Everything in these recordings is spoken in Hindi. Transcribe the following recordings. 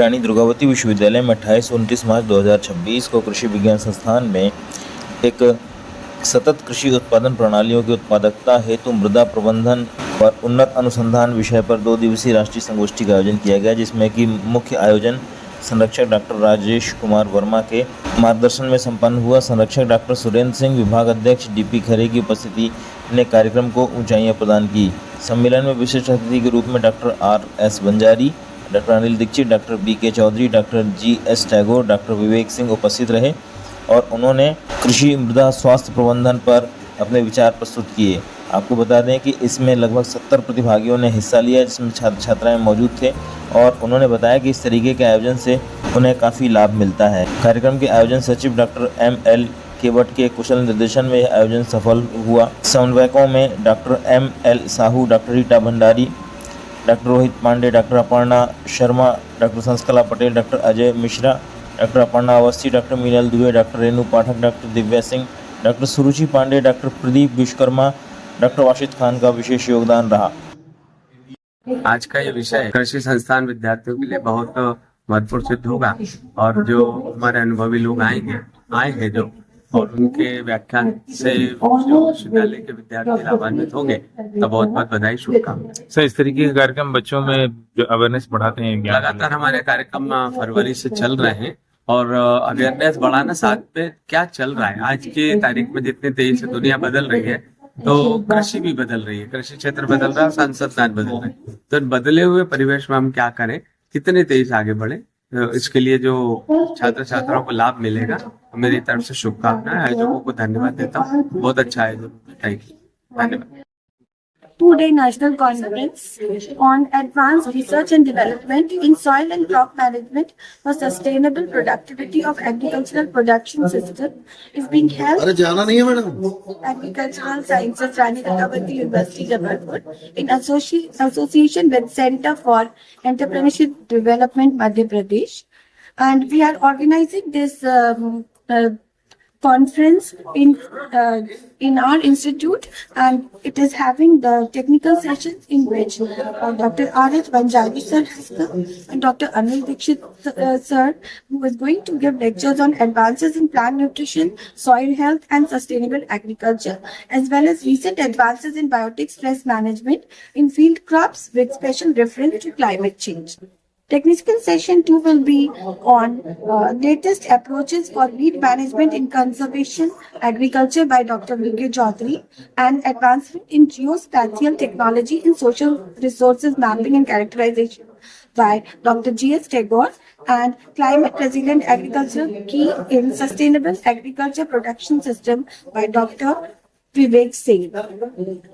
रानी दुर्गावती विश्वविद्यालय में 28 और 29 मार्च 2026 को कृषि विज्ञान संस्थान में एक सतत कृषि उत्पादन प्रणालियों की उत्पादकता हेतु मृदा प्रबंधन और उन्नत अनुसंधान विषय पर 2 दिवसीय राष्ट्रीय संगोष्ठी का आयोजन किया गया, जिसमें कि मुख्य आयोजन संरक्षक डॉक्टर राजेश कुमार वर्मा के मार्गदर्शन में संपन्न हुआ। संरक्षक डॉक्टर सुरेंद्र सिंह, विभाग अध्यक्ष डीपी खरे की उपस्थिति ने कार्यक्रम को ऊंचाइयां प्रदान की। सम्मेलन में विशिष्ट अतिथि के रूप में doctor RS Banjari, doctor Anil Dikshit, doctor BK Chaudhary, doctor GS Tagore, doctor Vivek Singh उपस्थित रहे और उन्होंने कृषि मृदा स्वास्थ्य प्रबंधन पर अपने विचार प्रस्तुत किए। आपको बता दें कि इसमें लगभग 70 प्रतिभागियों ने हिस्सा लिया, जिसमें छात्र छात्राएं मौजूद थे और उन्होंने बताया कि इस तरीके के आयोजन से उन्हें काफ़ी लाभ मिलता है। कार्यक्रम के आयोजन सचिव डॉक्टर ML केवट के कुशल निर्देशन में यह आयोजन सफल हुआ। समन्वयकों में doctor ML Sahu, doctor Rita Bhandari, doctor Rohit Pandey, doctor Aparna Sharma, doctor Sanskala Patel, doctor Ajay Mishra, doctor Aparna Awasthi, doctor Meenal Dubey, doctor Renu Pathak, doctor Divya Singh, doctor Suruchi Pandey, doctor Pradeep Vishwakarma, doctor Washid Khan का विशेष योगदान रहा। आज का ये विषय कृषि संस्थान विद्यार्थियों के लिए बहुत महत्वपूर्ण सिद्ध होगा और जो हमारे अनुभवी लोग आए हैं जो और उनके व्याख्यान से जो विश्वविद्यालय के विद्यार्थी लाभान्वित होंगे तो बहुत बहुत बधाई, शुभकामनाएं। सर, इस तरीके के कार्यक्रम बच्चों में जो अवेयरनेस बढ़ाते हैं, लगातार हमारे कार्यक्रम फरवरी से चल रहे हैं और अवेयरनेस बढ़ाना साथ में क्या चल रहा है। आज की तारीख में जितनी तेजी से दुनिया बदल रही है तो कृषि भी बदल रही है, कृषि क्षेत्र बदल रहा है, संसाधन बदल रहे हैं। तो बदले हुए परिवेश में हम क्या करें, कितने तेजी से आगे बढ़े, इसके लिए जो छात्र छात्राओं को लाभ मिलेगा मेरी तरफ से शुभकामनाएं। आयोजकों को धन्यवाद देता हूँ, बहुत अच्छा आयोजन। थैंक यू, धन्यवाद। Two-day national conference on advanced research and development in soil and crop management for sustainable productivity of agricultural production system is being held Agricultural Sciences Rani Durgavati University Jabalpur in association with Center for Entrepreneurship Development Madhya Pradesh, and we are organizing this conference in our institute, and it is having the technical sessions in which Dr. R.H. Banjari sir has come and Dr. Anil Dikshit sir, who is going to give lectures on advances in plant nutrition, soil health and sustainable agriculture, as well as recent advances in biotic stress management in field crops with special reference to climate change. Technical session 2 will be on latest approaches for weed management in conservation agriculture by Dr. VK Chaudhary and advancement in geospatial technology in social resources mapping and characterization by Dr. GS Tagore, and climate resilient agriculture key in sustainable agriculture production system by Dr. Vivek Singh.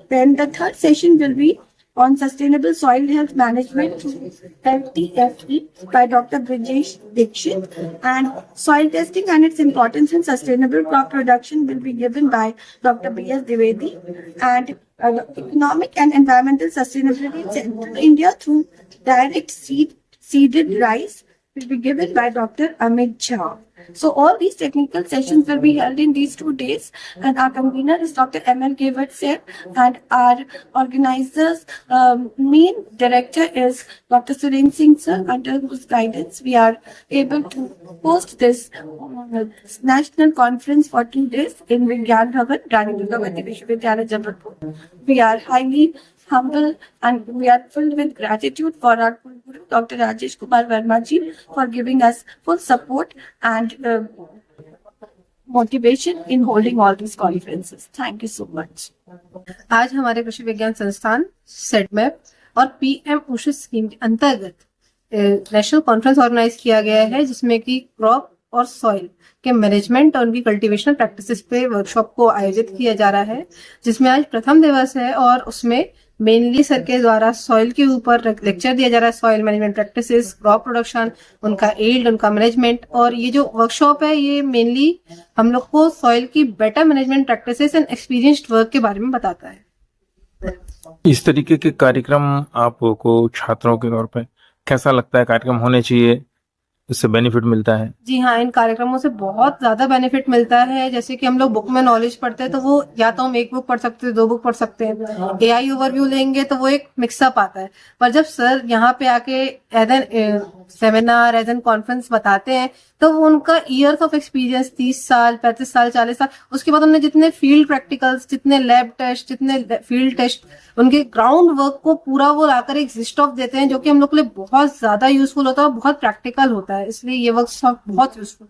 Then the third session will be on sustainable soil health management (LTFE) by Dr. Brijesh Dikshit, and soil testing and its importance in sustainable crop production will be given by Dr. B.S. Dwivedi, and economic and environmental sustainability in Central India through direct seeded rice will be given by Dr. Amit Jha. So all these technical sessions will be held in these 2 days, and our convener is Dr. ML Kevat sir, and our organizers main director is Dr. Surendra Singh sir, under whose guidance we are able to host this national conference for 2 days in Vigyan Bhavan, Rani Durgavati Vishwavidyalaya, Jabalpur. We are highly humble and we are filled with gratitude for our Guru, Dr. Rajesh Kumar Verma ji, for giving us full support and motivation in holding all these conferences. Thank you so much. आज हमारे कृषि विज्ञान संस्थान सेडमैप और PM उषा स्कीम के अंतर्गत नेशनल कॉन्फ्रेंस ऑर्गेनाइज किया गया है, जिसमें कि क्रॉप और सॉइल के मैनेजमेंट और उनकी कल्टीवेशन प्रैक्टिसेस पे वर्कशॉप को आयोजित किया जा रहा है, जिसमें आज प्रथम दिवस है और उसमें मेनली सर के द्वारा सॉइल के ऊपर लेक्चर दिया जा रहा है, soil management practices, crop production, उनका एल्ड, उनका मैनेजमेंट। और ये जो वर्कशॉप है ये मेनली हम लोग को सॉइल की better management practices and experienced work के बारे में बताता है। इस तरीके के कार्यक्रम आपको छात्रों के तौर पे कैसा लगता है? कार्यक्रम होने चाहिए इससे बेनिफिट मिलता है? जी हाँ, इन कार्यक्रमों से बहुत ज्यादा बेनिफिट मिलता है। जैसे कि हम लोग बुक में नॉलेज पढ़ते हैं तो वो या तो हम एक बुक पढ़ सकते हैं, 2 बुक पढ़ सकते हैं। एआई ओवरव्यू लेंगे तो वो एक मिक्सअप आता है। पर जब सर यहाँ पे आके as an seminar, as an conference बताते हैं तो वो उनका ईयर्स ऑफ एक्सपीरियंस 30 साल, 35 साल, 40 साल, उसके बाद उन्होंने जितने फील्ड प्रैक्टिकल्स, जितने लैब टेस्ट, जितने फील्ड टेस्ट, उनके ग्राउंड वर्क को पूरा वो लाकर एक लिस्ट ऑफ देते हैं, जो कि हम लोग के लिए बहुत ज्यादा यूजफुल होता है और बहुत प्रैक्टिकल होता है। इसलिए ये वर्कशॉप बहुत यूजफुल